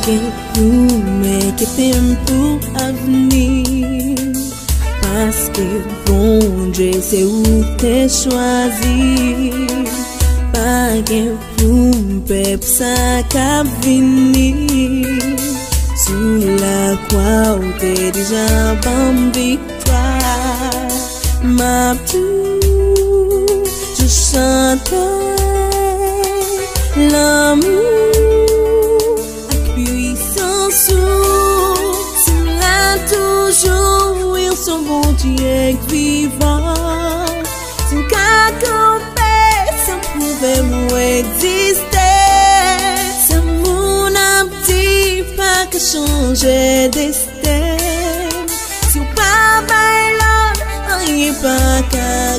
Paquet promets que tempo a venir, parce que bon Dieu c'est où t'es choisi. Paquet promets pour ça qu'a venir, sous la croix où t'es déjà en victoire. Ma tout, je chantais l'amour. Toujours, ils sont bons, tu es vivant. Sans qu'à camper, sans pouvoir exister. C'est mon petit pas que changer destin. Si ou pas bailon, rien pas qu'à